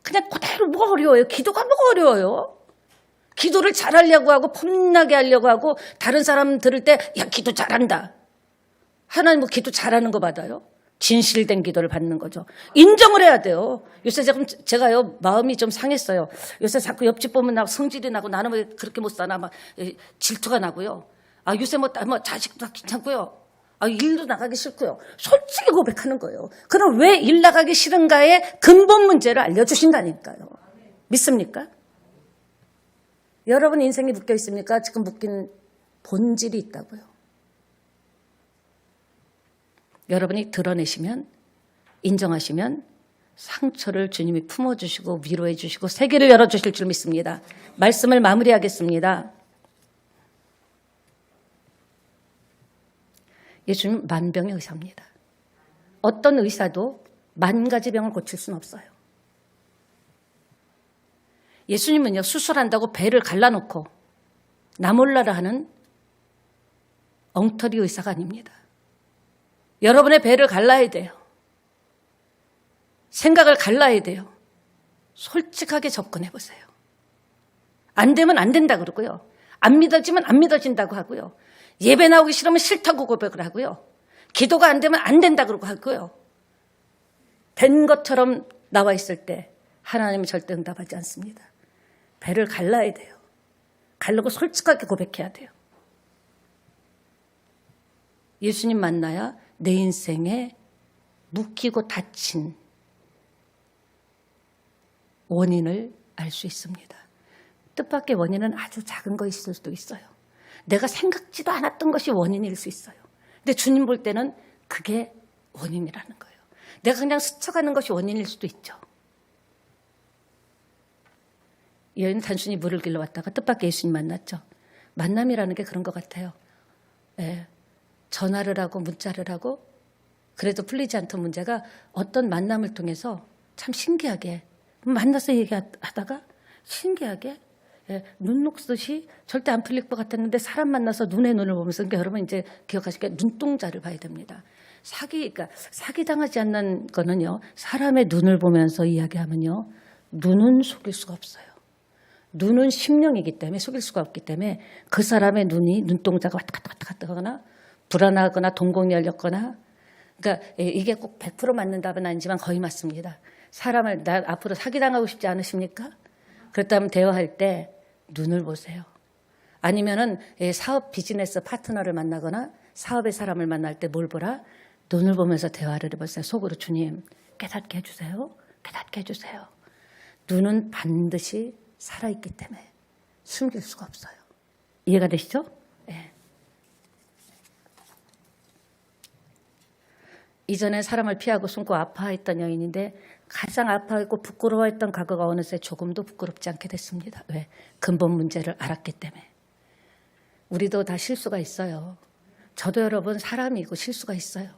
그냥 그대로 뭐가 어려워요? 기도가 뭐가 어려워요? 기도를 잘하려고 하고 폼나게 하려고 하고 다른 사람 들을 때 야, 기도 잘한다. 하나님 뭐 기도 잘하는 거 받아요? 진실된 기도를 받는 거죠. 인정을 해야 돼요. 요새 제가요, 마음이 좀 상했어요. 요새 자꾸 옆집 보면 나 성질이 나고 나는 왜 그렇게 못 사나 막 질투가 나고요. 아, 요새 뭐 자식도 귀찮고요. 아, 일도 나가기 싫고요. 솔직히 고백하는 거예요. 그럼 왜 일 나가기 싫은가의 근본 문제를 알려주신다니까요. 믿습니까? 여러분 인생이 묶여 있습니까? 지금 묶인 본질이 있다고요. 여러분이 드러내시면, 인정하시면 상처를 주님이 품어주시고 위로해 주시고 세계를 열어주실 줄 믿습니다. 말씀을 마무리하겠습니다. 예수님은 만병의 의사입니다. 어떤 의사도 만 가지 병을 고칠 수는 없어요. 예수님은요, 수술한다고 배를 갈라놓고 나 몰라라 하는 엉터리 의사가 아닙니다. 여러분의 배를 갈라야 돼요. 생각을 갈라야 돼요. 솔직하게 접근해 보세요. 안 되면 안 된다 그러고요. 안 믿어지면 안 믿어진다고 하고요. 예배 나오기 싫으면 싫다고 고백을 하고요. 기도가 안 되면 안 된다 그러고 하고요. 된 것처럼 나와 있을 때 하나님은 절대 응답하지 않습니다. 배를 갈라야 돼요. 갈르고 솔직하게 고백해야 돼요. 예수님 만나야 내 인생에 묵히고 닫힌 원인을 알 수 있습니다. 뜻밖의 원인은 아주 작은 거일 수도 있어요. 내가 생각지도 않았던 것이 원인일 수 있어요. 근데 주님 볼 때는 그게 원인이라는 거예요. 내가 그냥 스쳐가는 것이 원인일 수도 있죠. 이 여인은 단순히 물을 길러 왔다가 뜻밖의 예수님 만났죠. 만남이라는 게 그런 것 같아요. 예, 전화를 하고 문자를 하고 그래도 풀리지 않던 문제가 어떤 만남을 통해서 참 신기하게 만나서 얘기하다가 신기하게 눈 녹듯이 절대 안 풀릴 것 같았는데 사람 만나서 눈에 눈을 보면서, 그러니까 여러분 이제 기억하시게 눈동자를 봐야 됩니다. 그러니까 사기당하지 않는 거는요, 사람의 눈을 보면서 이야기하면요, 눈은 속일 수가 없어요. 눈은 심령이기 때문에 속일 수가 없기 때문에 그 사람의 눈동자가 왔다 갔다 하거나 불안하거나 동공이 열렸거나, 그러니까 이게 꼭 100% 맞는 답은 아니지만 거의 맞습니다. 사람을 나 앞으로 사기당하고 싶지 않으십니까? 그렇다면 대화할 때 눈을 보세요. 아니면은 사업 비즈니스 파트너를 만나거나 사업의 사람을 만날 때 뭘 보라? 눈을 보면서 대화를 해보세요. 속으로 주님 깨닫게 해주세요. 깨닫게 해주세요. 눈은 반드시 살아있기 때문에 숨길 수가 없어요. 이해가 되시죠? 네. 이전에 사람을 피하고 숨고 아파했던 여인인데 가장 아파했고 부끄러워했던 과거가 어느새 조금도 부끄럽지 않게 됐습니다. 왜? 근본 문제를 알았기 때문에. 우리도 다 실수가 있어요. 저도 여러분 사람이고 실수가 있어요.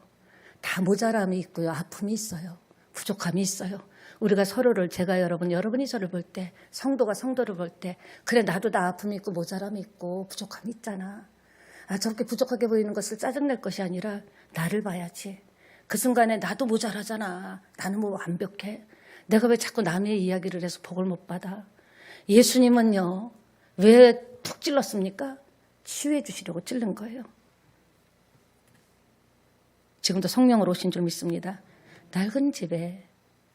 다 모자람이 있고요. 아픔이 있어요. 부족함이 있어요. 우리가 서로를, 제가 여러분이 저를 볼 때, 성도가 성도를 볼 때, 그래 나도 다 아픔이 있고 모자람이 있고 부족함이 있잖아. 아, 저렇게 부족하게 보이는 것을 짜증낼 것이 아니라 나를 봐야지. 그 순간에 나도 모자라잖아. 나는 뭐 완벽해. 내가 왜 자꾸 남의 이야기를 해서 복을 못 받아. 예수님은요, 왜 툭 찔렀습니까? 치유해 주시려고 찔른 거예요. 지금도 성령으로 오신 줄 믿습니다. 낡은 집에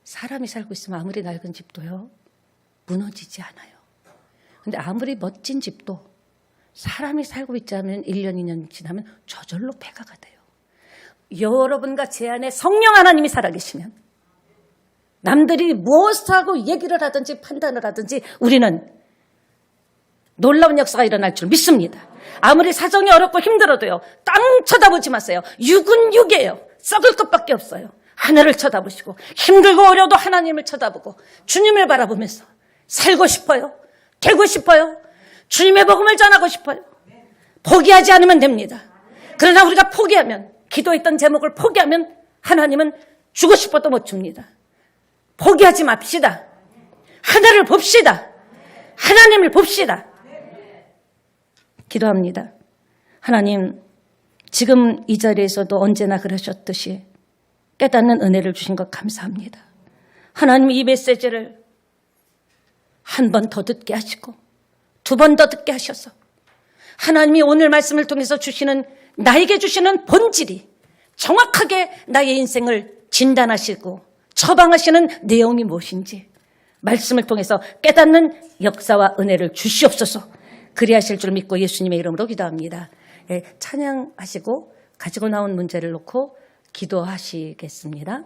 사람이 살고 있으면 아무리 낡은 집도요, 무너지지 않아요. 근데 아무리 멋진 집도 사람이 살고 있지 않으면 1년, 2년 지나면 저절로 폐가가 돼요. 여러분과 제 안에 성령 하나님이 살아계시면 남들이 무엇하고 얘기를 하든지 판단을 하든지 우리는 놀라운 역사가 일어날 줄 믿습니다. 아무리 사정이 어렵고 힘들어도요, 땅 쳐다보지 마세요. 육은 육이에요. 썩을 것밖에 없어요. 하늘을 쳐다보시고 힘들고 어려워도 하나님을 쳐다보고 주님을 바라보면서 살고 싶어요. 되고 싶어요. 주님의 복음을 전하고 싶어요. 포기하지 않으면 됩니다. 그러나 우리가 포기하면, 기도했던 제목을 포기하면 하나님은 주고 싶어도 못 줍니다. 포기하지 맙시다. 하늘을 봅시다. 하나님을 봅시다. 기도합니다. 하나님, 지금 이 자리에서도 언제나 그러셨듯이 깨닫는 은혜를 주신 것 감사합니다. 하나님, 이 메시지를 한 번 더 듣게 하시고 2번 더 듣게 하셔서 하나님이 오늘 말씀을 통해서 나에게 주시는 본질이 정확하게 나의 인생을 진단하시고 처방하시는 내용이 무엇인지 말씀을 통해서 깨닫는 역사와 은혜를 주시옵소서. 그리하실 줄 믿고 예수님의 이름으로 기도합니다. 찬양하시고 가지고 나온 문제를 놓고 기도하시겠습니다.